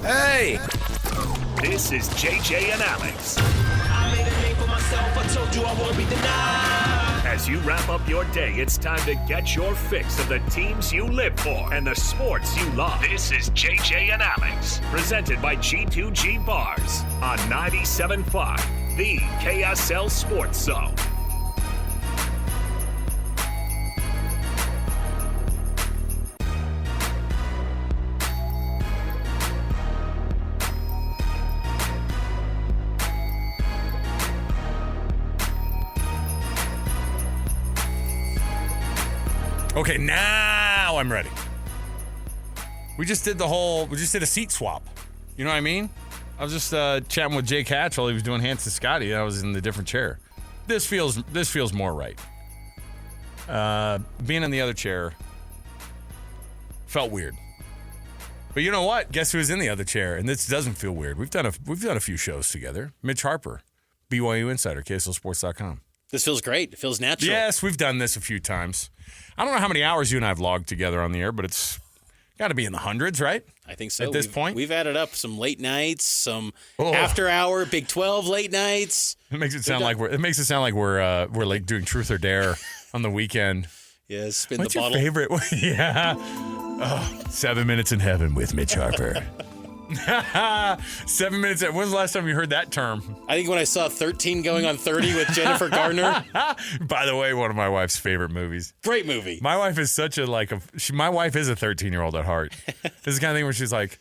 Hey! This is JJ and Alex. I made a name for myself, I told you I won't be denied. As you wrap up your day, it's time to get your fix of the teams you live for and the sports you love. This is JJ and Alex, presented by G2G Bars on 97.5, the KSL Sports Zone. Okay, now I'm ready. We just did a seat swap. You know what I mean? I was just chatting with Jay Catch while he was doing Hands to Scotty. I was in the different chair. This feels more right. Being in the other chair felt weird. But you know what? Guess who's in the other chair? And this doesn't feel weird. We've done a few shows together. Mitch Harper, BYU Insider, KSLSports.com. This feels great. It feels natural. Yes, we've done this a few times. I don't know how many hours you and I have logged together on the air, but it's got to be in the hundreds, right? I think so. At this point? We've added up some late nights, some after-hour Big 12 late nights. It makes it sound like we're like doing Truth or Dare on the weekend. Yeah, spin What's the bottle. What's your favorite? Yeah. 7 Minutes in Heaven with Mitch Harper. 7 minutes. When's the last time you heard that term? I think when I saw 13 going on 30 with Jennifer Gardner. By the way, one of my wife's favorite movies. Great movie. My wife is such a my wife is a 13-year-old at heart. This is the kind of thing where she's like,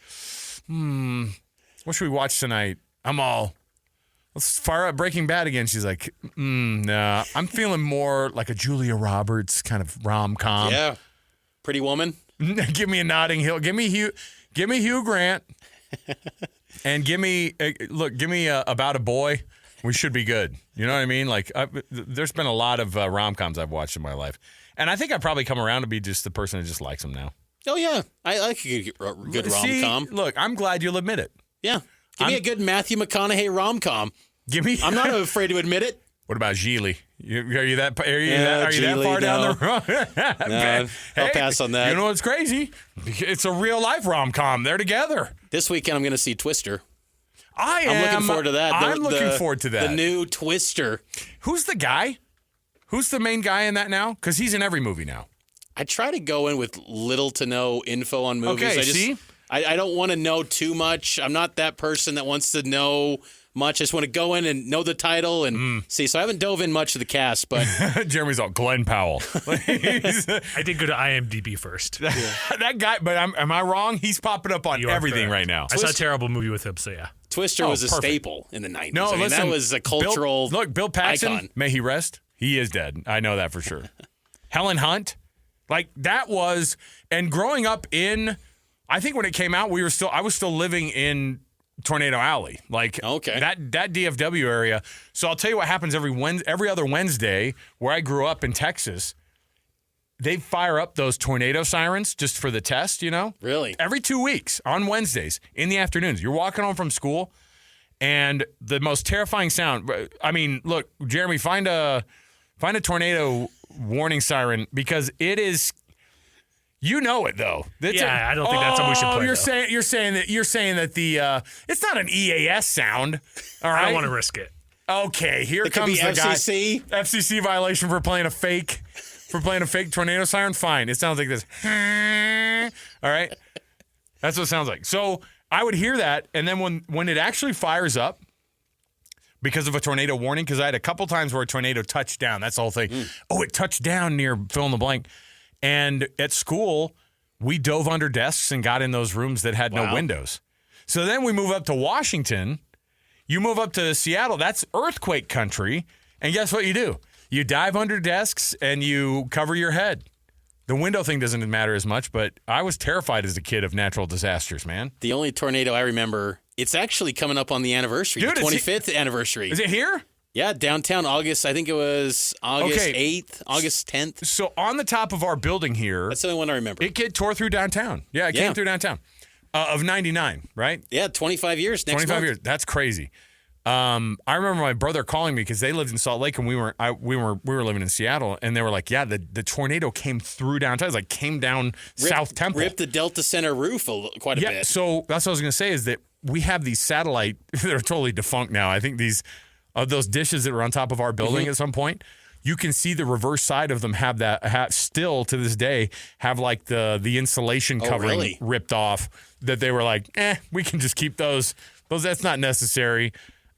what should we watch tonight? Let's fire up Breaking Bad again. She's like, nah. I'm feeling more like a Julia Roberts kind of rom-com. Yeah. Pretty Woman. Give me a Notting Hill. Give me Hugh Grant. And give me About a Boy. We should be good. You know what I mean? Like, there's been a lot of rom-coms I've watched in my life. And I think I've probably come around to be just the person who just likes them now. Oh, yeah. I like a good rom-com. Look, I'm glad you'll admit it. Yeah. Give me a good Matthew McConaughey rom-com. I'm not afraid to admit it. What about Gigli? Are you that far down the road? No, I'll pass on that. You know what's crazy? It's a real life rom-com. They're together. This weekend I'm going to see Twister. I'm looking forward to that. I'm looking forward to that. The new Twister. Who's the guy? Who's the main guy in that now? Because he's in every movie now. I try to go in with little to no info on movies. Okay, see? I don't want to know too much. I'm not that person that wants to know much. I just want to go in and know the title and see. So I haven't dove in much of the cast, but Jeremy's all Glenn Powell. I did go to IMDb first. Yeah. That guy, but am I wrong? He's popping up on everything right now. I saw a terrible movie with him, so yeah. Twister was a staple in the 90s. No, listen, that was a cultural Bill Paxton, icon. May he rest. He is dead. I know that for sure. Helen Hunt, like that was, and growing up I think when it came out, I was still living in Tornado Alley, like that DFW area. So I'll tell you what happens every other Wednesday where I grew up in Texas. They fire up those tornado sirens just for the test, you know? Really? Every 2 weeks on Wednesdays in the afternoons. You're walking home from school, and the most terrifying sound. I mean, look, Jeremy, find a tornado warning siren because it is. You know it though. I don't think that's what we should play. You're saying that the it's not an EAS sound. All right, I don't want to risk it. Okay, here it comes the FCC? guy. FCC violation for playing a fake tornado siren. Fine, it sounds like this. All right, that's what it sounds like. So I would hear that, and then when it actually fires up because of a tornado warning, because I had a couple times where a tornado touched down. That's the whole thing. Oh, it touched down near fill in the blank. And at school, we dove under desks and got in those rooms that had no windows. So then we move up to Washington. You move up to Seattle. That's earthquake country. And guess what you do? You dive under desks and you cover your head. The window thing doesn't matter as much, but I was terrified as a kid of natural disasters, man. The only tornado I remember, it's actually coming up on the anniversary, the 25th anniversary. Is it here? Yeah, downtown August. I think it was August 8th, August 10th. So on the top of our building here. That's the only one I remember. It tore through downtown. Yeah, it came through downtown. Of 99, right? Yeah, 25 years next 25 month. years. That's crazy. I remember my brother calling me because they lived in Salt Lake and we were living in Seattle, and they were like, yeah, the tornado came through downtown. It was like came down South Temple. Ripped the Delta Center roof quite a bit. Yeah, so that's what I was going to say is that we have these satellite that are totally defunct now. I think these those dishes that were on top of our building at some point, you can see the reverse side of them have still to this day have like the insulation covering ripped off, that they were like, we can just keep those that's not necessary.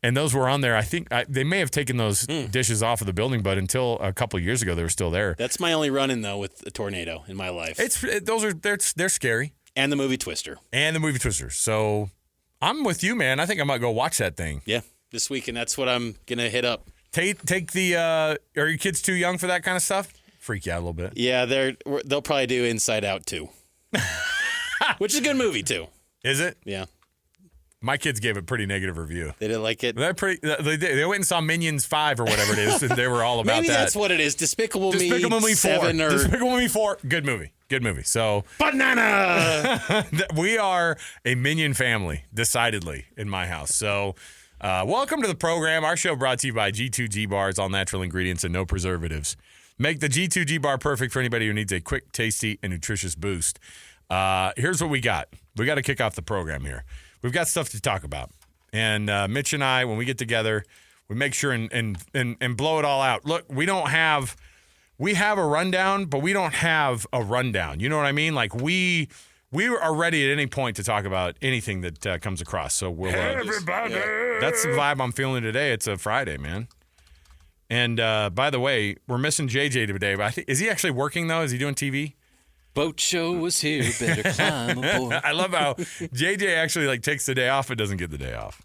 And those were on there. I think they may have taken those dishes off of the building, but until a couple of years ago, they were still there. That's my only run-in, though, with a tornado in my life. They're scary. And the movie Twister. So I'm with you, man. I think I might go watch that thing. Yeah, this week, and that's what I'm going to hit up. Take the are your kids too young for that kind of stuff? Freak you out a little bit. Yeah, they'll probably do Inside Out too. Which is a good movie too. Is it? Yeah. My kids gave a pretty negative review. They didn't like it. They went and saw Minions 5 or whatever it is, and they were all about Maybe that. Maybe that's what it is. Despicable Me 7 or Despicable Me 4. Good movie. So banana. We are a Minion family, decidedly, in my house. So welcome to the program. Our show brought to you by G2G Bars, all natural ingredients and no preservatives. Make the G2G Bar perfect for anybody who needs a quick, tasty, and nutritious boost. Here's what we got. We got to kick off the program here. We've got stuff to talk about. And Mitch and I, when we get together, we make sure and blow it all out. Look, we have a rundown, but we don't have a rundown. You know what I mean? Like we are ready at any point to talk about anything that comes across. So we'll everybody. That's the vibe I'm feeling today. It's a Friday, man. And by the way, we're missing JJ today. But is he actually working though? Is he doing TV? Boat show was here, better climb aboard. I love how JJ actually takes the day off but doesn't get the day off.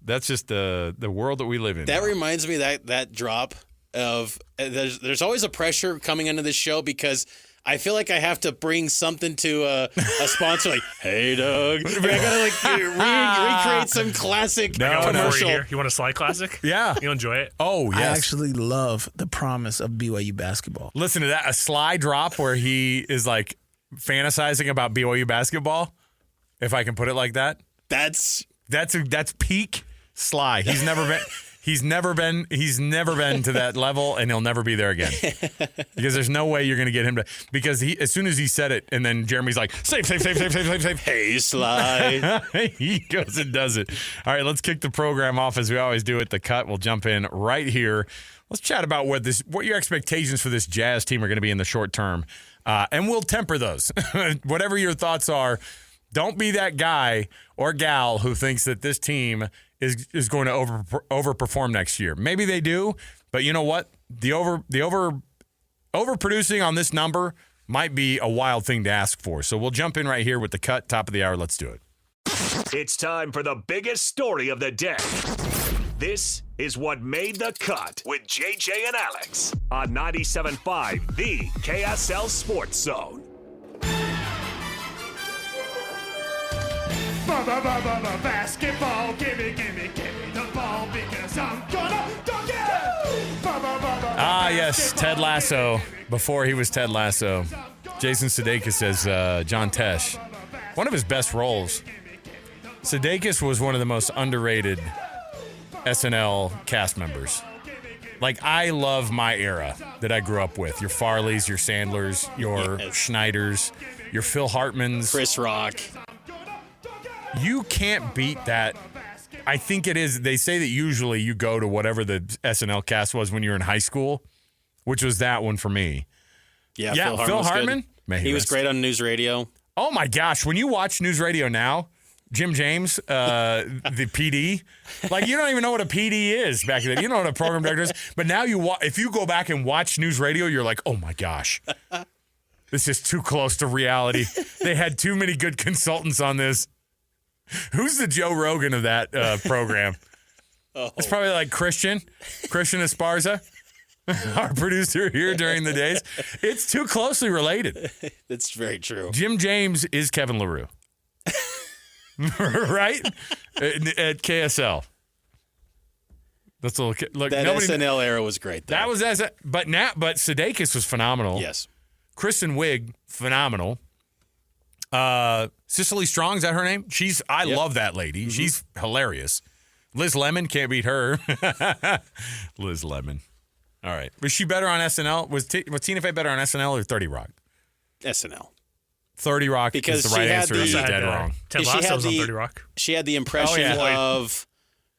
That's just the world that we live in. That now. reminds me that drop of there's always a pressure coming into this show because I feel like I have to bring something to a sponsor like, hey, Doug. I gotta recreate some classic commercial. You want a slide classic? Yeah. You'll enjoy it. Oh, yes. I actually love the promise of BYU basketball. Listen to that. A sly drop where he is fantasizing about BYU basketball, if I can put it like that. That's peak Sly. He's never been to that level, and he'll never be there again. Because there's no way you're going to get him to. Because as soon as he said it, and then Jeremy's like, save. hey, Sly. He goes and does it. All right, let's kick the program off as we always do at the cut. We'll jump in right here. Let's chat about what your expectations for this Jazz team are going to be in the short term, and we'll temper those. Whatever your thoughts are, don't be that guy or gal who thinks that this team is going to overperform next year. Maybe they do, but you know what? The overproducing on this number might be a wild thing to ask for. So we'll jump in right here with the cut, top of the hour. Let's do it. It's time for the biggest story of the day. This is what made the cut with JJ and Alex on 97.5, the KSL Sports Zone. Basketball, gimme the ball because I'm gonna dunk it! Ah, yes, Ted Lasso. Before he was Ted Lasso. Jason Sudeikis as John Tesh. One of his best roles. Sudeikis was one of the most underrated SNL cast members. I love my era that I grew up with. Your Farleys, your Sandlers, your Schneiders, your Phil Hartmans. Chris Rock. You can't beat that. I think it is. They say that usually you go to whatever the SNL cast was when you were in high school, which was that one for me. Yeah, Phil Hartman. He was great on News Radio. Oh my gosh, when you watch News Radio now, Jim James, the PD, you don't even know what a PD is back then. You know what a program director is, but now if you go back and watch News Radio, you're like, oh my gosh, this is too close to reality. They had too many good consultants on this. Who's the Joe Rogan of that program? It's probably Christian Esparza, our producer here during the days. It's too closely related. That's very true. Jim James is Kevin LaRue. Right? At KSL. That's a little look. That SNL era was great, though. That was but Sudeikis was phenomenal. Yes. Kristen Wiig, phenomenal. Cicely Strong, is that her name? I love that lady. Mm-hmm. She's hilarious. Liz Lemon can't beat her. Liz Lemon. All right. Was she better on SNL? Was Tina Fey better on SNL or 30 Rock? SNL. 30 Rock Because is the right she had answer. the- Is She dead wrong. Ted She had Lasso was on the- 30 Rock. She had the impression Oh, yeah. of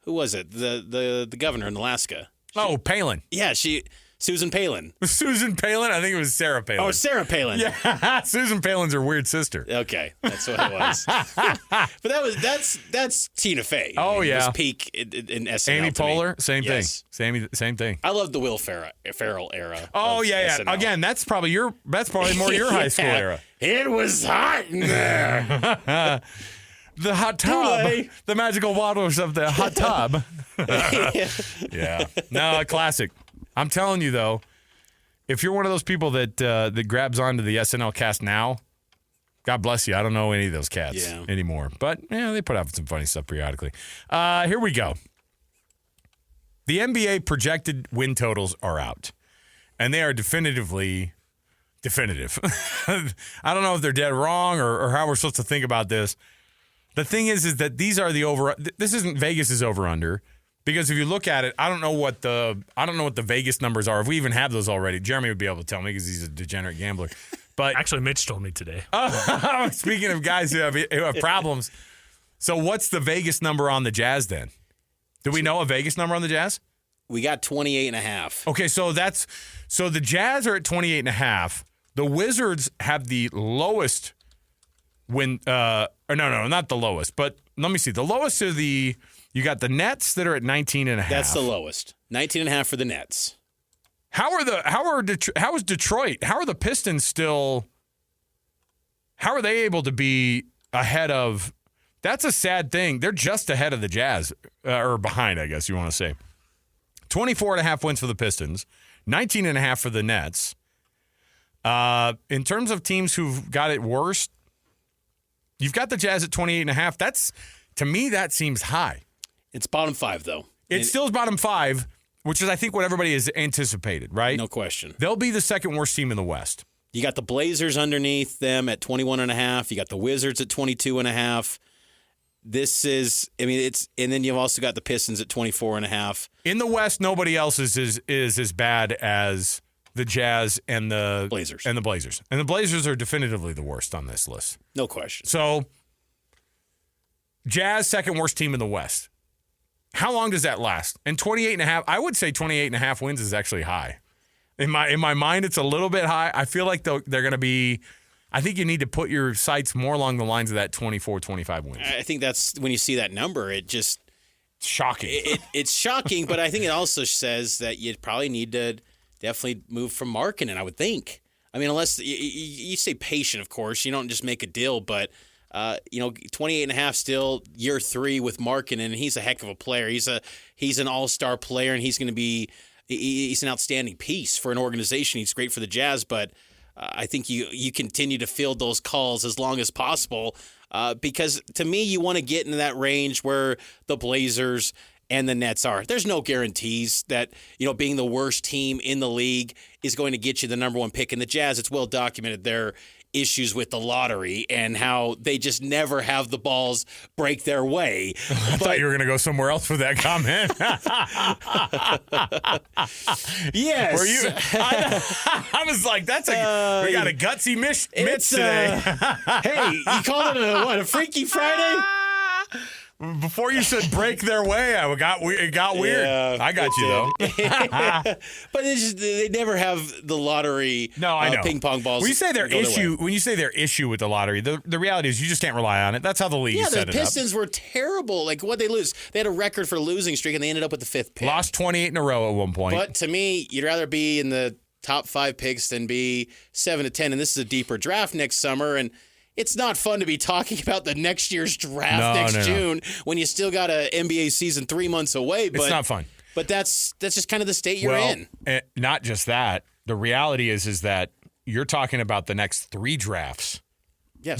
who was it? The governor in Alaska. Oh, Palin. Yeah, Susan Palin. Was Susan Palin? I think it was Sarah Palin. Oh, Sarah Palin. Yeah. Susan Palin's her weird sister. Okay, that's what it was. But that's Tina Fey. Oh, It was yeah. peak in SNL. Amy to me. Poehler, same Yes. thing. Same thing. I love the Will Ferrell era. Oh of yeah. SNL. Again, that's probably more your high school era. It was hot in there. The hot tub, Kool-Aid. the magical waters of the hot tub. Yeah, no, classic. I'm telling you though, if you're one of those people that grabs onto the SNL cast now, God bless you. I don't know any of those cats anymore, but yeah, they put out some funny stuff periodically. Here we go. The NBA projected win totals are out, and they are definitive. I don't know if they're dead wrong or how we're supposed to think about this. The thing is that these are the over. This isn't Vegas's over under, because if you look at it, I don't know what the Vegas numbers are. If we even have those already, Jeremy would be able to tell me because he's a degenerate gambler. But Actually, Mitch told me today. speaking of guys who have problems, so what's the Vegas number on the Jazz then? Do we know a Vegas number on the Jazz? We got 28.5. Okay, so the Jazz are at 28.5. The Wizards have the lowest win. Or no, not the lowest. But let me see. The lowest are you got the Nets that are at 19.5. That's the lowest. 19.5 for the Nets. How is Detroit? How are the Pistons still? How are they able to be ahead of? That's a sad thing. They're just ahead of the Jazz, or behind, I guess you want to say. 24.5 wins for the Pistons, 19.5 for the Nets. In terms of teams who've got it worse, you've got the Jazz at 28.5. To me, that seems high. It's bottom 5, though. It still is bottom 5, which is, I think, what everybody has anticipated, right? No question. They'll be the second worst team in the West. You got the Blazers underneath them at 21.5. You got the Wizards at 22.5. This is, and then you've also got the Pistons at 24.5. In the West, nobody else is as bad as the Jazz and the Blazers. And the Blazers are definitively the worst on this list. No question. So, Jazz, second worst team in the West. How long does that last? And 28.5, I would say 28.5 wins is actually high. In my mind, it's a little bit high. I feel like they're going to be, I think you need to put your sights more along the lines of that 24, 25 wins. I think that's when you see that number, it just Shocking. it's shocking, but I think it also says that you probably need to definitely move from Markkanen, I would think. I mean, unless you stay patient, of course. You don't just make a deal, but 28.5 still year 3 with Markkanen, and he's a heck of a player. He's an all-star player, and he's going to be he's an outstanding piece for an organization. He's great for the Jazz, but I think you continue to field those calls as long as possible because to me, you want to get into that range where the Blazers and the Nets are. There's no guarantees that, being the worst team in the league is going to get you the number 1 pick. In the Jazz, it's well documented their issues with the lottery and how they just never have the balls break their way. I thought you were going to go somewhere else with that comment. Yes. Were you? I was like, we got a gutsy Mitch today. Hey, you called it a Freaky Friday? Before you said break their way, it got weird. Yeah, I got you, though. But they never have the lottery No, I know. ping pong balls. When you say their go way. issue with the lottery, the reality is you just can't rely on it. That's how the league set the it up. Pistons were terrible. Like, what'd they lose? They had a record for losing streak, and they ended up with the 5th pick. Lost 28 in a row at one point. But to me, you'd rather be in the top 5 picks than be 7 to 10. And this is a deeper draft next summer, and it's not fun to be talking about the next year's draft June when you still got an NBA season 3 months away. But, it's not fun. But that's just kind of the state you're in. Not just that. The reality is that you're talking about the next 3 drafts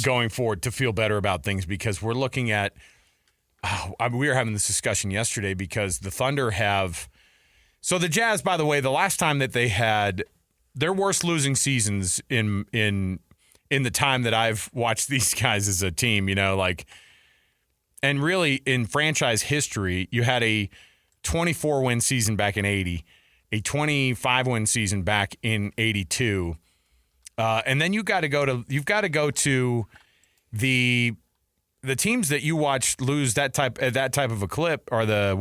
going forward to feel better about things because we're looking at we were having this discussion yesterday because the Thunder have – so the Jazz, by the way, the last time that they had their worst losing seasons in the time that I've watched these guys as a team, And really, in franchise history, you had a 24-win season back in 80, a 25-win season back in 82, and then you've got to go to the teams that you watched lose that type of a clip are it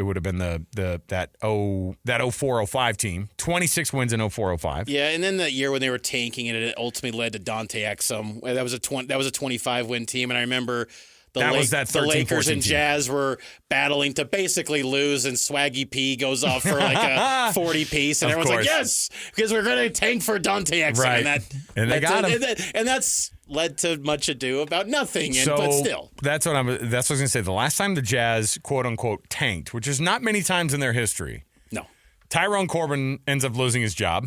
would have been that 04-05 team, 26 wins in 04-05. Yeah, and then that year when they were tanking and it ultimately led to Dante Exum, that was a 25-win team, and I remember the Lakers and Jazz were battling to basically lose, and Swaggy P goes off for like a 40-piece, and everyone's like, yes, because we're going to tank for Dante Exum. Right. And they got him. And that's led to much ado about nothing, but still. That's what I was going to say. The last time the Jazz, quote-unquote, tanked, which is not many times in their history. No. Tyrone Corbin ends up losing his job.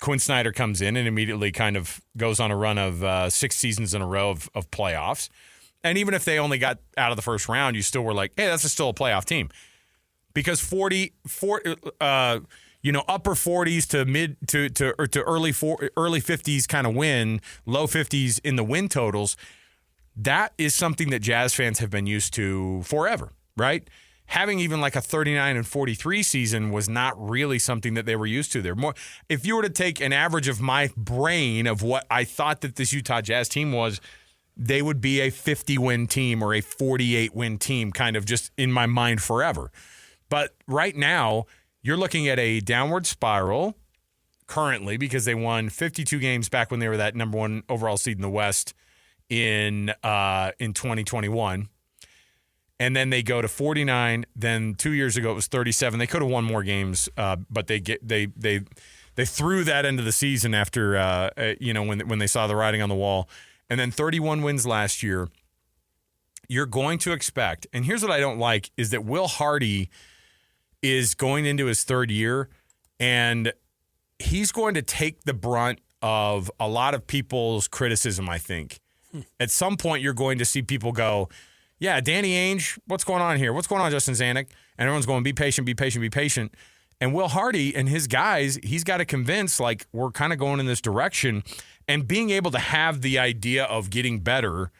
Quinn Snyder comes in and immediately kind of goes on a run of 6 seasons in a row of playoffs. And even if they only got out of the first round, you still were like, hey, that's still a playoff team. Because upper 40s to mid to early 50s kind of win, low 50s in the win totals, that is something that Jazz fans have been used to forever, right? Having even like a 39-43 season was not really something that they were used to. They're more. If you were to take an average of my brain of what I thought that this Utah Jazz team was, they would be a 50-win team or a 48-win team, kind of just in my mind forever. But right now, you're looking at a downward spiral currently because they won 52 games back when they were that number 1 overall seed in the West in 2021. And then they go to 49. Then 2 years ago it was 37. They could have won more games, but they threw that into the season after when they saw the writing on the wall. And then 31 wins last year. You're going to expect, and here's what I don't like, is that Will Hardy is going into his third year, and he's going to take the brunt of a lot of people's criticism, I think. At some point, you're going to see people go, yeah, Danny Ainge, what's going on here? What's going on, Justin Zanuck? And everyone's going, be patient, be patient, be patient. And Will Hardy and his guys, he's got to convince, like, we're kind of going in this direction. And being able to have the idea of getting better,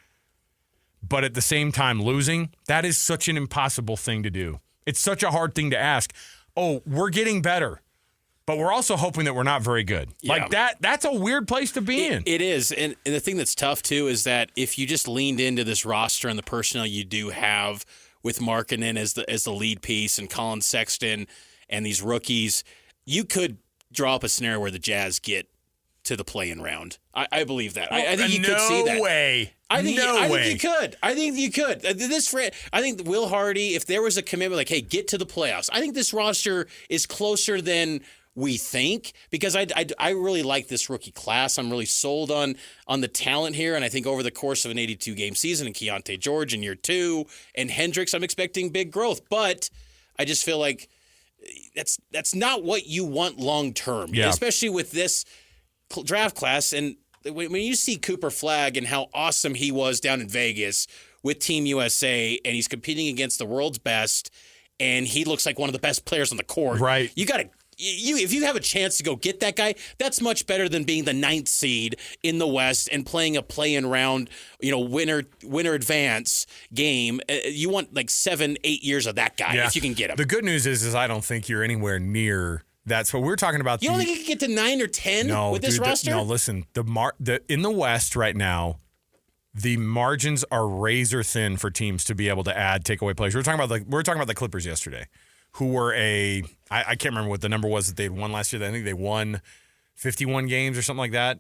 but at the same time losing, that is such an impossible thing to do. It's such a hard thing to ask. Oh, we're getting better, but we're also hoping that we're not very good. Yeah. Like that's a weird place to be in. It is. And the thing that's tough, too, is that if you just leaned into this roster and the personnel you do have with Markkanen as the lead piece and Colin Sexton and these rookies, you could draw up a scenario where the Jazz get to the play-in round. I believe that. I think you could see that. No way. I think you could. I think Will Hardy, if there was a commitment like, hey, get to the playoffs, I think this roster is closer than we think, because I really like this rookie class. I'm really sold on the talent here, and I think over the course of an 82-game season, and Keontae George in year 2, and Hendricks, I'm expecting big growth. But I just feel like that's not what you want long term, especially with this draft class. And when you see Cooper Flagg and how awesome he was down in Vegas with Team USA, and he's competing against the world's best, and he looks like one of the best players on the court. Right. If you have a chance to go get that guy, that's much better than being the 9th seed in the West and playing a play-in round, winner advance game. You want like 7-8 years of that guy if you can get him. The good news is I don't think you're anywhere near. That's what we're talking about. You don't think you could get to 9 or 10 with this roster? No, listen. In the West right now, the margins are razor thin for teams to be able to add takeaway players. We were talking about the Clippers yesterday, who were I can't remember what the number was that they'd won last year. I think they won 51 games or something like that.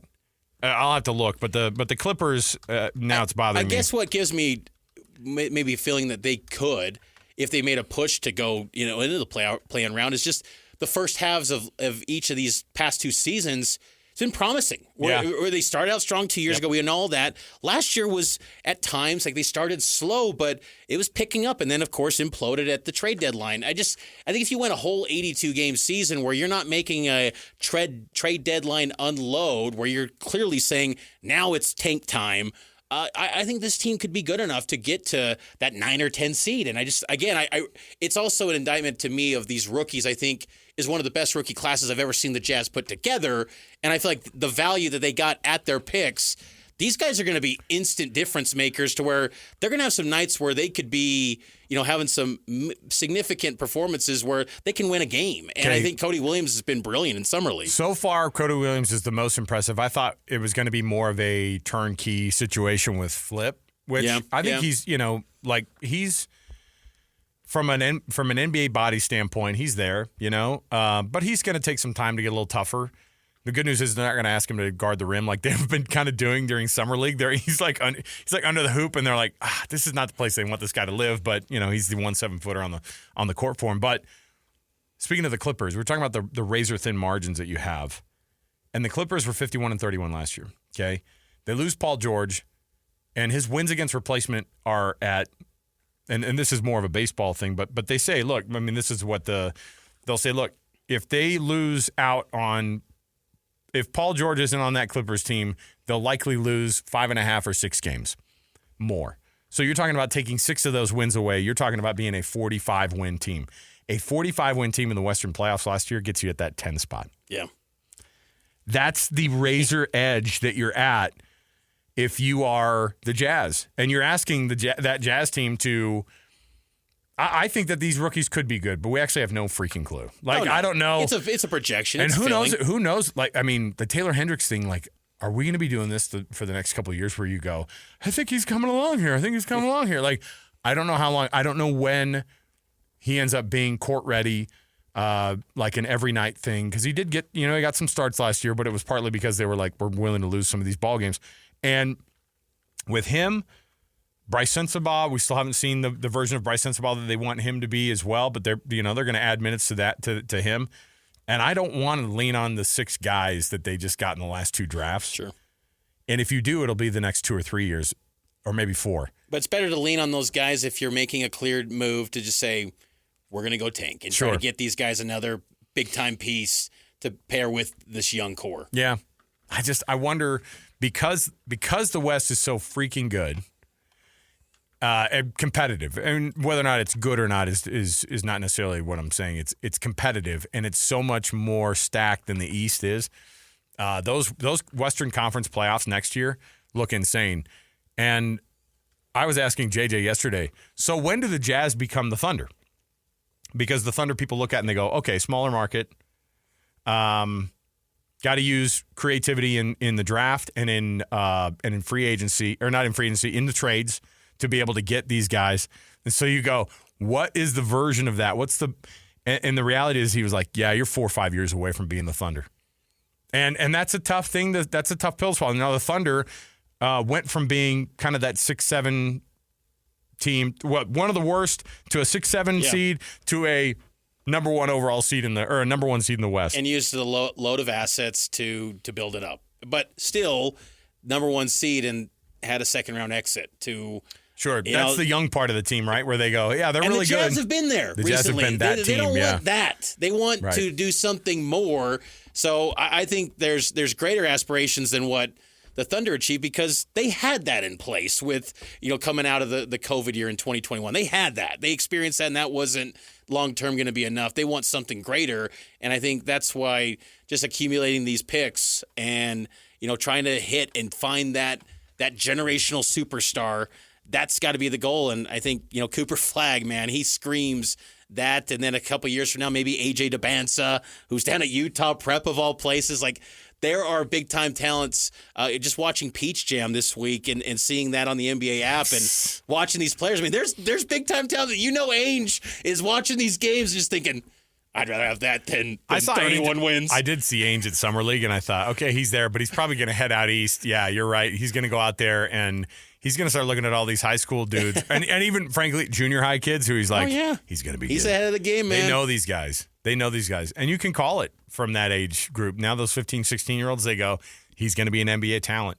I'll have to look, but the Clippers now it's bothering me. I guess what gives me maybe a feeling that they could, if they made a push to go into the play-in round, is just the first halves of each of these past 2 seasons. It's been promising. Where they started out strong 2 years ago. We know all that. Last year was at times like they started slow, but it was picking up, and then of course imploded at the trade deadline. I think if you went a whole 82-game season where you're not making a trade deadline unload, where you're clearly saying now it's tank time, I think this team could be good enough to get to that 9 or 10 seed. And it's also an indictment to me of these rookies. I think is one of the best rookie classes I've ever seen the Jazz put together. And I feel like the value that they got at their picks, these guys are going to be instant difference makers to where they're going to have some nights where they could be, having some significant performances where they can win a game. And I think Cody Williams has been brilliant in Summer League. So far, Cody Williams is the most impressive. I thought it was going to be more of a turnkey situation with Flip, which I think he's, he's from an NBA body standpoint, he's there, but he's going to take some time to get a little tougher. The good news is they're not going to ask him to guard the rim like they've been kind of doing during Summer League. He's like under the hoop, and they're like, this is not the place they want this guy to live. But he's the 7-footer on the court for him. But speaking of the Clippers, we're talking about the razor thin margins that you have, and the Clippers were 51-31 last year. Okay, they lose Paul George, and his wins against replacement are at, and this is more of a baseball thing, but they say, look, I mean, this is what they'll say. Look, if they lose out on. If Paul George isn't on that Clippers team, they'll likely lose 5.5 or 6 games more. So you're talking about taking 6 of those wins away. You're talking about being a 45-win team. A 45-win team in the Western playoffs last year gets you at that 10 spot. Yeah. That's the razor edge that you're at if you are the Jazz. And you're asking that Jazz team to – I think that these rookies could be good, but we actually have no freaking clue. I don't know. It's a projection. And it's who filling. knows? Who knows? The Taylor Hendricks thing, are we going to be doing this for the next couple of years where you go, I think he's coming along here. I don't know how long. I don't know when he ends up being court ready, like an every night thing. Because he did get, he got some starts last year, but it was partly because they were we're willing to lose some of these ball games. And with him, Bryce Sensabaugh, we still haven't seen the version of Bryce Sensabaugh that they want him to be as well, but they're going to add minutes to that to him. And I don't want to lean on the 6 guys that they just got in the last 2 drafts. Sure. And if you do, it'll be the next 2 or 3 years, or maybe 4. But it's better to lean on those guys if you're making a cleared move to just say, we're going to go tank and try to get these guys another big-time piece to pair with this young core. Yeah. I wonder, because the West is so freaking good, and competitive, and whether or not it's good or not is not necessarily what I'm saying. It's competitive, and it's so much more stacked than the East is. Those Western Conference playoffs next year look insane. And I was asking JJ yesterday, so when do the Jazz become the Thunder? Because the Thunder people look at it and they go, okay, smaller market, got to use creativity in the draft and in free agency, or not in free agency, in the trades, to be able to get these guys. And so you go, what is the version of that? And the reality is, he was like, yeah, you're 4 or 5 years away from being the Thunder. And that's a tough thing. That's a tough pill to swallow. Now the Thunder went from being kind of that 6-7 team, one of the worst, to a 6-7 seed, to a number 1 overall seed a number 1 seed in the West. And used the load of assets to build it up. But still, number 1 seed and had a second-round exit to... Sure, that's the young part of the team, right? Where they go, yeah, they're really good. And the Jazz have been there recently. Jazz have been that team, they don't want that. They want to do something more. So I think there's greater aspirations than what the Thunder achieved, because they had that in place with, coming out of the COVID year in 2021. They had that. They experienced that, and that wasn't long-term going to be enough. They want something greater, and I think that's why just accumulating these picks and, trying to hit and find that generational superstar, that's got to be the goal. And I think, Cooper Flagg, man, he screams that. And then a couple years from now, maybe AJ DeBansa, who's down at Utah Prep of all places. There are big-time talents. Just watching Peach Jam this week and seeing that on the NBA app and watching these players. I mean, there's big-time talent. Ainge is watching these games just thinking, I'd rather have that than 31 wins. I did see Ainge at Summer League, and I thought, okay, he's there, but he's probably going to head out east. Yeah, you're right. He's going to go out there, and he's going to start looking at all these high school dudes, and even, frankly, junior high kids who he's like, he's going to be He's good. ahead of the game, man. They know these guys. And you can call it from that age group. Now those 15, 16-year-olds, they go, he's going to be an NBA talent.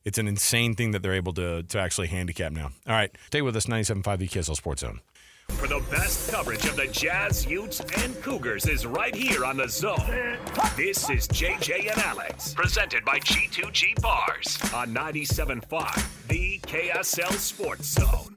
It's an insane thing that they're able to actually handicap now. All right, stay with us, 97.5 The KSL Sports Zone. For the best coverage of the Jazz, Utes, and Cougars is right here on The Zone. This is JJ and Alex, presented by G2G Bars on 97.5, the KSL Sports Zone.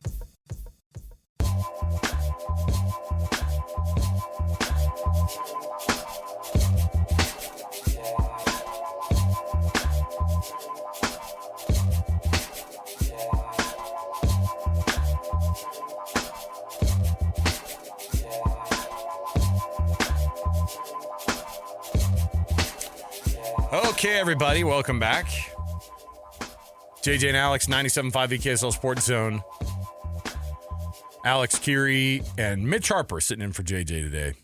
everybody. Welcome back. JJ and Alex, 97.5 EKSL Sports Zone. Alex Keary and Mitch Harper sitting in for JJ today.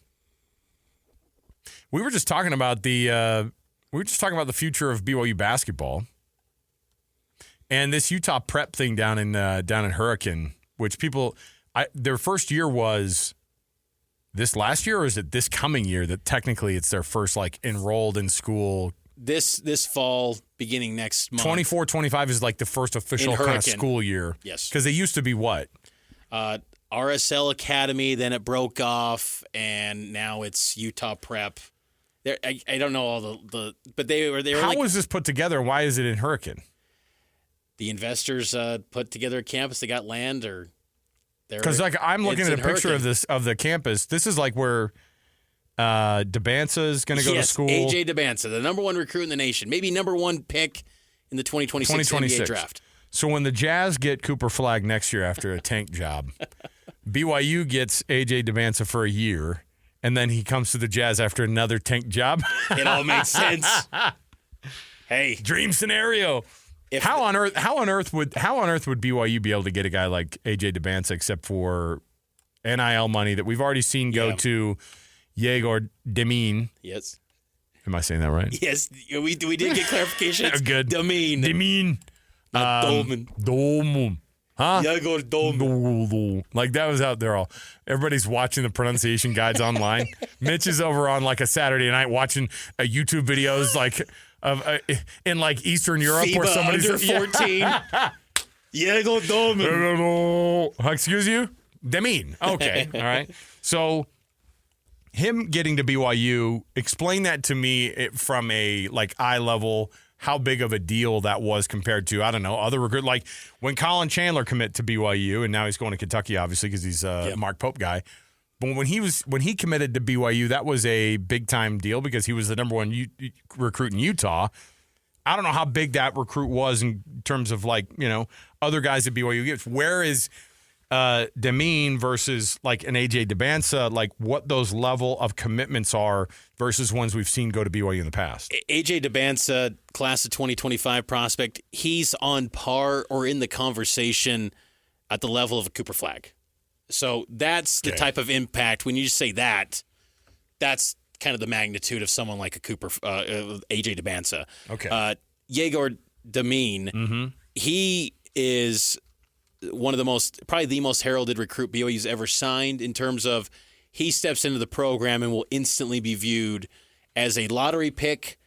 We were just talking about the future of BYU basketball and this Utah prep thing down in Hurricane, which their first year was this last year, or is it this coming year that technically it's their first like enrolled in school? This fall, beginning next month. 24-25 is like the first official kind of school year. Yes. Because they used to be what? RSL Academy, then it broke off, and now it's Utah Prep. I don't know all the but they were How like, was this put together? Why is it in Hurricane? The investors put together a campus. They got land, or because like I'm looking at a picture of the campus. This is like where Debanza is going to go to school. AJ Debanza, the number one recruit in the nation, maybe number one pick in the 2026 NBA draft. So when the Jazz get Cooper Flagg next year after a tank job, BYU gets AJ Debanza for a year, and then he comes to the Jazz after another tank job. It all makes sense. Hey, dream scenario. How on earth would BYU be able to get a guy like AJ Debanza except for NIL money that we've already seen go to Yegor Demin? Yes. Am I saying that right? Yes, we did get clarification. It's good. Demin. Not Dolman. Dolman. Huh? Yegor Dolman. Like that was out there all. Everybody's watching the pronunciation guides online. Mitch is over on like a Saturday night watching YouTube videos like of in like Eastern Europe FIBA where somebody's under 14. Yegor Dolman. Excuse you? Demin. Okay. All right. So him getting to BYU, explain that to me from a like eye level, how big of a deal that was compared to, I don't know, other recruit. Like when Colin Chandler commit to BYU, and now he's going to Kentucky, obviously, because he's a Mark Pope guy. But when he committed to BYU, that was a big time deal because he was the number one recruit in Utah. I don't know how big that recruit was in terms of like, you know, other guys at BYU gets. Where is Demin versus like an AJ Debanza, like what those level of commitments are versus ones we've seen go to BYU in the past? AJ Debanza, class of 2025 prospect, he's on par or in the conversation at the level of a Cooper Flagg. So that's the type of impact. When you just say that, that's kind of the magnitude of someone like a Cooper, AJ Debanza. Okay. Yegor Demin, he is one of probably the most heralded recruit BYU's ever signed in terms of he steps into the program and will instantly be viewed as a lottery pick,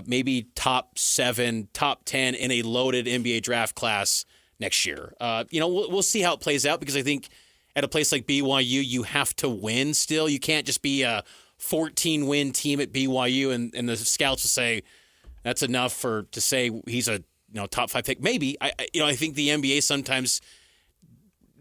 maybe top 7, top 10 in a loaded NBA draft class next year. We'll see how it plays out because I think at a place like BYU, you have to win still. You can't just be a 14-win team at BYU and the scouts will say that's enough to say he's a top 5 pick. Maybe. I think the NBA sometimes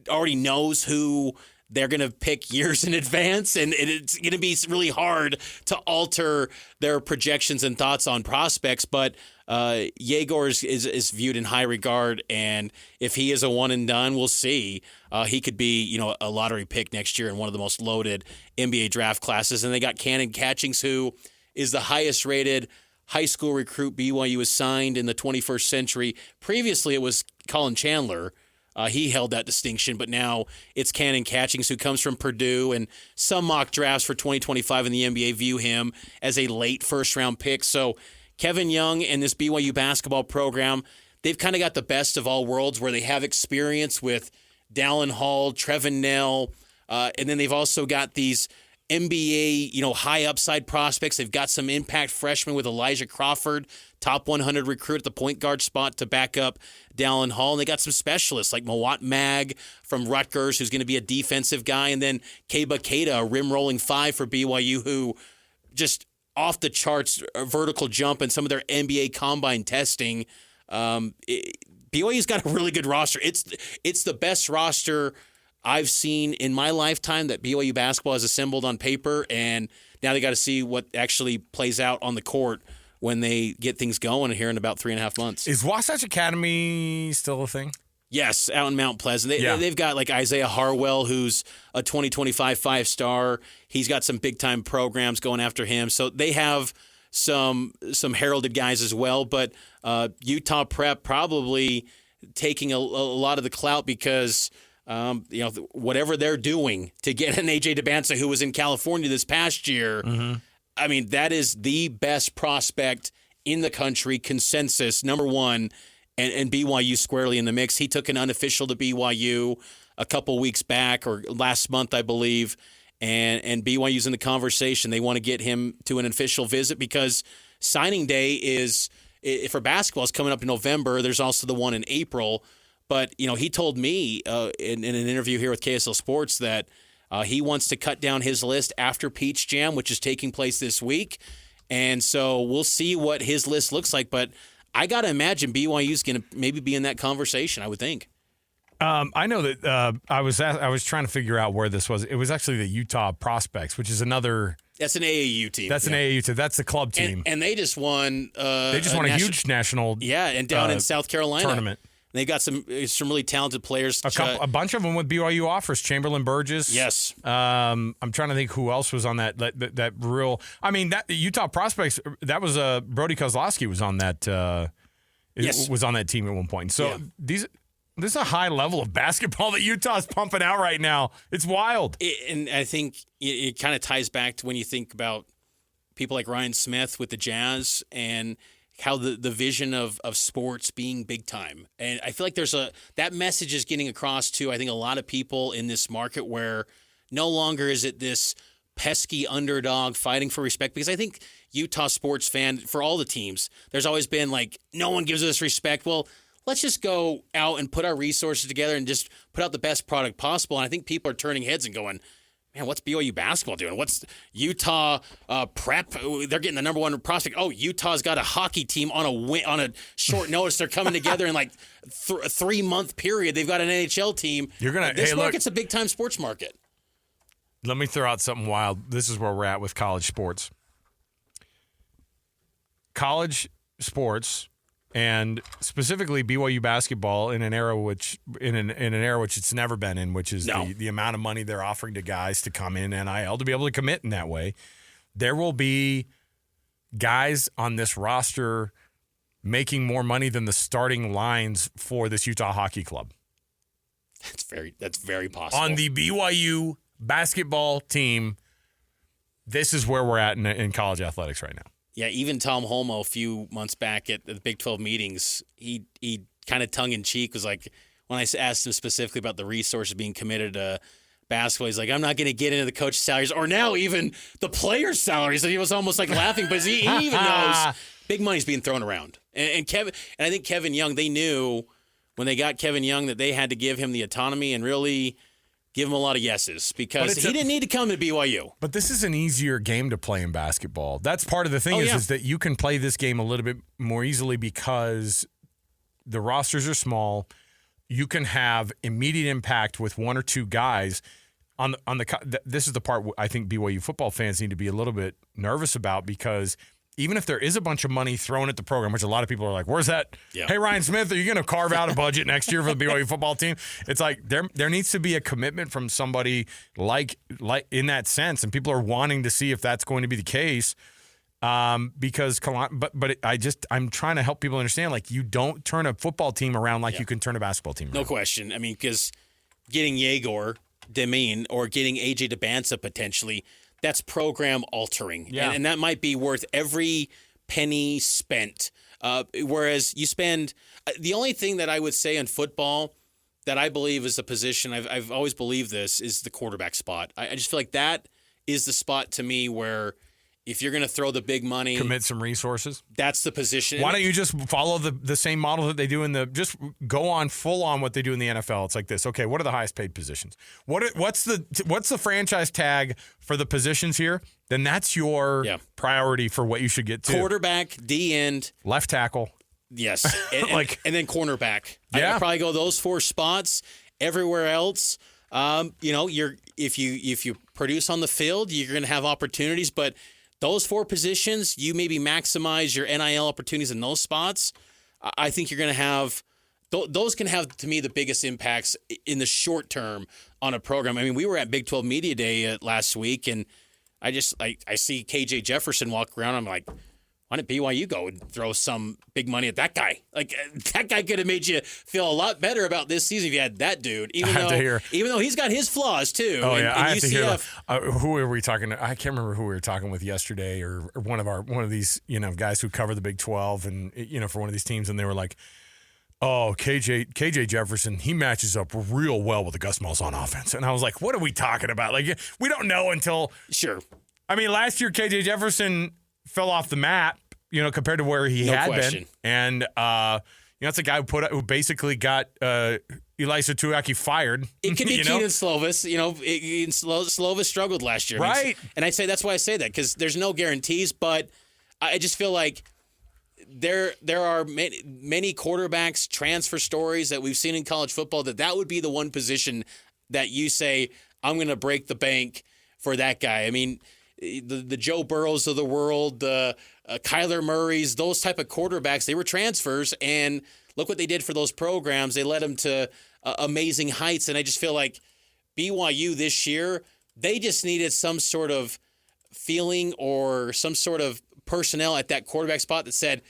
already knows who they're going to pick years in advance, and it's going to be really hard to alter their projections and thoughts on prospects. But Yegor is viewed in high regard, and if he is a one and done, we'll see. He could be, a lottery pick next year in one of the most loaded NBA draft classes. And they got Cannon Catchings, who is the highest rated high school recruit BYU has signed in the 21st century. Previously, it was Colin Chandler. He held that distinction, but now it's Cannon Catchings, who comes from Purdue, and some mock drafts for 2025 in the NBA view him as a late first-round pick. So Kevin Young and this BYU basketball program, they've kind of got the best of all worlds where they have experience with Dallin Hall, Trevin Knell, and then they've also got these NBA, high upside prospects. They've got some impact freshmen with Elijah Crawford, top 100 recruit at the point guard spot to back up Dallin Hall. And they got some specialists like Mawat Mag from Rutgers, who's going to be a defensive guy. And then Keba Keita, a rim rolling 5 for BYU, who just off the charts vertical jump and some of their NBA combine testing. BYU's got a really good roster. It's the best roster I've seen in my lifetime that BYU basketball has assembled on paper, and now they got to see what actually plays out on the court when they get things going here in about 3.5 months. Is Wasatch Academy still a thing? Yes, out in Mount Pleasant. They've got like Isaiah Harwell, who's a 2025 5-star. He's got some big-time programs going after him. So they have some heralded guys as well. But Utah Prep probably taking a lot of the clout because whatever they're doing to get an AJ DeBanza who was in California this past year. Mm-hmm. I mean, that is the best prospect in the country, consensus, number one, and BYU squarely in the mix. He took an unofficial to BYU a couple weeks back or last month, I believe, and BYU's in the conversation. They want to get him to an official visit because signing day for basketball is coming up in November. There's also the one in April. But, he told me in an interview here with KSL Sports that he wants to cut down his list after Peach Jam, which is taking place this week. And so we'll see what his list looks like. But I got to imagine BYU's going to maybe be in that conversation, I would think. I know that I was trying to figure out where this was. It was actually the Utah Prospects, which is another. That's an AAU team. That's an AAU team. That's the club team. And they just won. They just won a huge national. Yeah, and down in South Carolina tournament. They've got some really talented players. A bunch of them with BYU offers. Chamberlain Burgess. Yes. I'm trying to think who else was on that real. I mean, that Utah Prospects. That was Brody Kozlowski was on that. Yes. Was on that team at one point. So this is a high level of basketball that Utah's pumping out right now. It's wild. And I think it kind of ties back to when you think about people like Ryan Smith with the Jazz and how the vision of sports being big time. And I feel like that message is getting across to, I think, a lot of people in this market where no longer is it this pesky underdog fighting for respect. Because I think Utah sports fan, for all the teams, there's always been like, no one gives us respect. Well, let's just go out and put our resources together and just put out the best product possible. And I think people are turning heads and going, man, what's BYU basketball doing? What's Utah Prep? They're getting the number one prospect. Oh, Utah's got a hockey team on a short notice. They're coming together in like a 3-month period. They've got an NHL team. This market's a big-time sports market. Let me throw out something wild. This is where we're at with college sports. College sports, and specifically BYU basketball, in an era which it's never been in, which is the amount of money they're offering to guys to come in NIL to be able to commit in that way. There will be guys on this roster making more money than the starting lines for this Utah hockey club. That's very possible. On the BYU basketball team, this is where we're at in college athletics right now. Yeah, even Tom Holmoe a few months back at the Big 12 meetings, he kind of tongue-in-cheek was like, when I asked him specifically about the resources being committed to basketball, he's like, I'm not going to get into the coach's salaries or now even the players' salaries. And he was almost like laughing, but he even knows big money's being thrown around. And I think Kevin Young, they knew when they got Kevin Young that they had to give him the autonomy and really give him a lot of yeses because he didn't need to come to BYU. But this is an easier game to play in basketball. That's part of the thing is that you can play this game a little bit more easily because the rosters are small. You can have immediate impact with one or two guys. This is the part I think BYU football fans need to be a little bit nervous about because even if there is a bunch of money thrown at the program, which a lot of people are like, where's that? Yeah. Hey, Ryan Smith, are you going to carve out a budget next year for the BYU football team? It's like there needs to be a commitment from somebody like in that sense, and people are wanting to see if that's going to be the case because I'm trying to help people understand, like, you don't turn a football team around like you can turn a basketball team around. No question. I mean, because getting Yegor Demine or getting AJ DeBanza potentially – that's program altering. Yeah. And that might be worth every penny spent. Whereas you spend the only thing that I would say in football that I believe is the position, I've always believed this, is the quarterback spot. I just feel like that is the spot to me where if you're going to throw the big money, commit some resources, that's the position. Why don't you just follow the same model that they do just go on full on what they do in the NFL? It's like this. Okay, what are the highest paid positions? What's the franchise tag for the positions here? Then that's your priority for what you should get to. Quarterback, D end, left tackle. Yes, and then cornerback. Yeah, I'd probably go those 4 spots. Everywhere else, if you produce on the field, you're going to have opportunities, but those 4 positions, you maybe maximize your NIL opportunities in those spots. I think you're going to have those can have, to me, the biggest impacts in the short term on a program. I mean, we were at Big 12 Media Day last week, and I see KJ Jefferson walk around. I'm like, why didn't BYU go and throw some big money at that guy? Like, that guy could have made you feel a lot better about this season if you had that dude. Even though he's got his flaws too. Oh, yeah. I have UCF, to hear. Who were we talking to? I can't remember who we were talking with yesterday, or one of these guys who cover the Big 12 and for one of these teams, and they were like, "Oh, KJ Jefferson, he matches up real well with the Gus Malzahn offense." And I was like, "What are we talking about? Like, we don't know until sure." I mean, last year KJ Jefferson fell off the map, compared to where he had been. And, that's a guy who basically got Elisa Tuiaki fired. It could be Keenan Slovis. Slovis struggled last year. Right. And that's why I say that, because there's no guarantees, but I just feel like there are many quarterbacks, transfer stories that we've seen in college football that would be the one position that you say, I'm going to break the bank for that guy. I mean, the Joe Burrows of the world, the Kyler Murrays, those type of quarterbacks, they were transfers, and look what they did for those programs. They led them to amazing heights, and I just feel like BYU this year, they just needed some sort of feeling or some sort of personnel at that quarterback spot that said,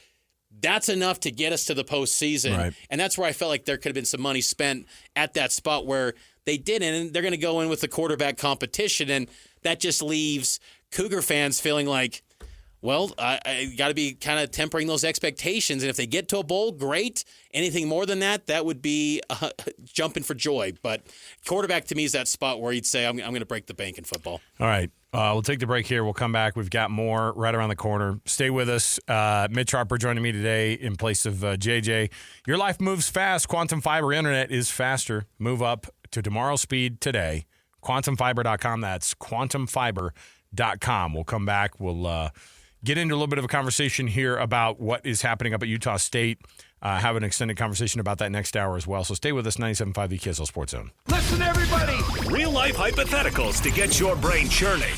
that's enough to get us to the postseason. Right. And that's where I felt like there could have been some money spent at that spot where they didn't, and they're going to go in with the quarterback competition, and that just leaves Cougar fans feeling like, well, I got to be kind of tempering those expectations. And if they get to a bowl, great. Anything more than that, that would be jumping for joy. But quarterback to me is that spot where you'd say, I'm going to break the bank in football. All right. We'll take the break here. We'll come back. We've got more right around the corner. Stay with us. Mitch Harper joining me today in place of JJ. Your life moves fast. Quantum Fiber Internet is faster. Move up to tomorrow's speed today. QuantumFiber.com. That's QuantumFiber.com. We'll come back. We'll get into a little bit of a conversation here about what is happening up at Utah State. Have an extended conversation about that next hour as well. So stay with us, 97.5 the KSL Sports Zone. Listen, everybody. Real-life hypotheticals to get your brain churning.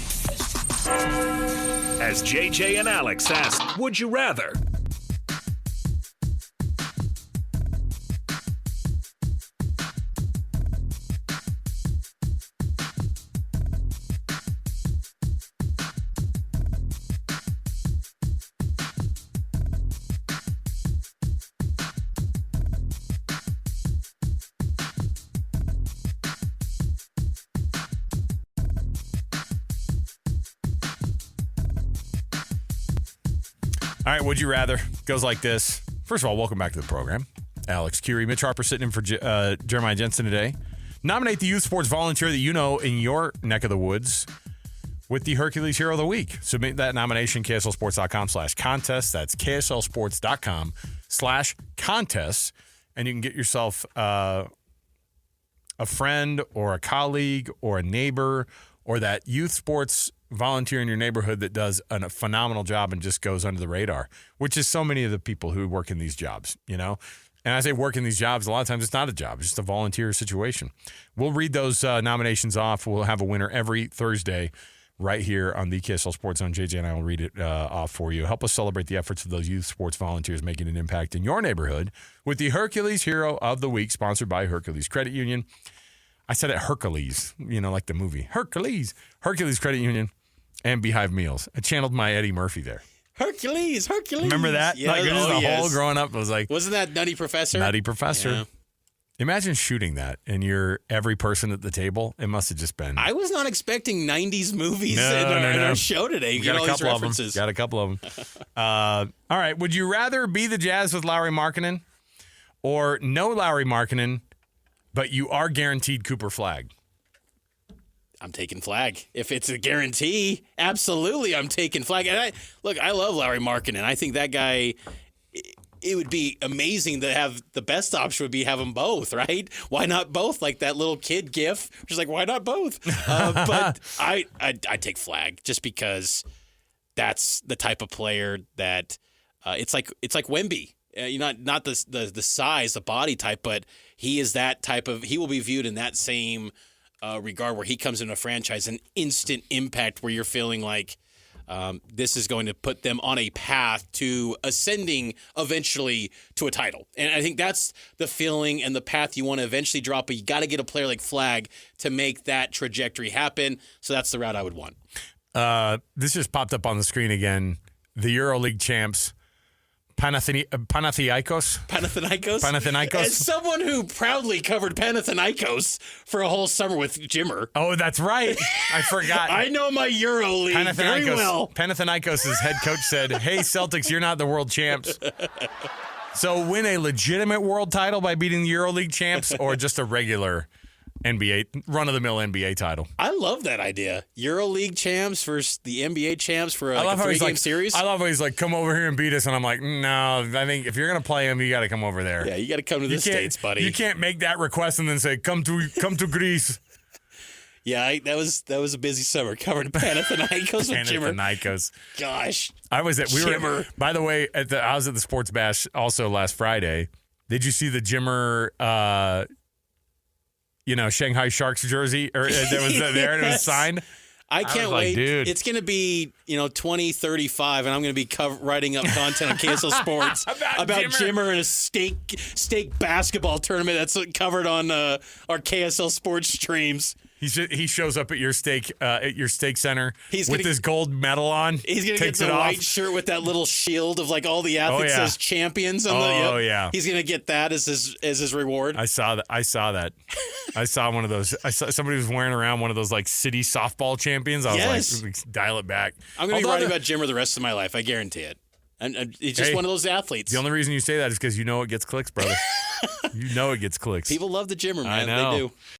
As JJ and Alex ask, would you rather? All right, would you rather? Goes like this. First of all, welcome back to the program. Alex Curie, Mitch Harper sitting in for Jeremiah Jensen today. Nominate the youth sports volunteer that you know in your neck of the woods with the Hercules Hero of the Week. Submit that nomination, KSLSports.com/contest. That's KSLSports.com/contest. And you can get yourself a friend or a colleague or a neighbor or that youth sports volunteer in your neighborhood that does a phenomenal job and just goes under the radar, which is so many of the people who work in these jobs, And I say work in these jobs, a lot of times it's not a job. It's just a volunteer situation. We'll read those nominations off. We'll have a winner every Thursday right here on the KSL Sports Zone. JJ and I will read it off for you. Help us celebrate the efforts of those youth sports volunteers making an impact in your neighborhood with the Hercules Hero of the Week, sponsored by Hercules Credit Union. I said it Hercules, like the movie. Hercules Credit Union and Beehive Meals. I channeled my Eddie Murphy there. Hercules. Remember that? Yeah, whole growing up, I was like, wasn't that Nutty Professor? Nutty Professor. Yeah. Imagine shooting that and you're every person at the table. It must have just been. I was not expecting 90s movies in our show today. Got all these references. Got a couple of them. All right. Would you rather be the Jazz with Lauri Markkanen or no Lauri Markkanen, but you are guaranteed Cooper Flagg? I'm taking Flagg. If it's a guarantee, absolutely I'm taking Flagg. And I love Lauri Markkanen. I think that guy, it would be amazing to have the best option would be have them both, right? Why not both? Like that little kid gif, which is like, why not both? But I take Flagg just because that's the type of player that it's like Wemby. Not the size, the body type, but he is that type of. He will be viewed in that same regard where he comes in a franchise, an instant impact where you're feeling like this is going to put them on a path to ascending eventually to a title. And I think that's the feeling and the path you want to eventually drop, but you got to get a player like Flagg to make that trajectory happen. So that's the route I would want. This just popped up on the screen again. the EuroLeague champs, Panathinaikos. Panathinaikos. As someone who proudly covered Panathinaikos for a whole summer with Jimmer. Oh, that's right. I forgot. I know my EuroLeague very well. Panathinaikos' head coach said, "Hey, Celtics, you're not the world champs. So win a legitimate world title by beating the EuroLeague champs or just a regular NBA, run-of-the-mill NBA title." I love that idea. EuroLeague champs versus the NBA champs for a three-game series. I love how he's like, "Come over here and beat us." And I'm like, no, I think if you're going to play him, you got to come over there. Yeah, you got to come to the States, buddy. You can't make that request and then say, come to Greece. Yeah, that was a busy summer covering Panathinaikos with Jimmer. Panathinaikos. Gosh. I was at Jimmer. By the way, I was at the Sports Bash also last Friday. Did you see the Jimmer Shanghai Sharks jersey that was there and it was signed? I can't wait. Like, dude. It's going to be, 2035, and I'm going to be writing up content on KSL Sports about Jimmer and a steak basketball tournament that's covered on our KSL Sports streams. He shows up at your steak center with his gold medal on. He's going to get the white shirt with that little shield of like all the athletes as champions. Yeah. He's going to get that as his reward. I saw that. I saw one of those. I saw somebody was wearing around one of those like city softball champions. I was like, dial it back. I'm going to be writing about Jimmer the rest of my life. I guarantee it. And he's just one of those athletes. The only reason you say that is because you know it gets clicks, brother. You know it gets clicks. People love the Jimmer, man. I know. They do.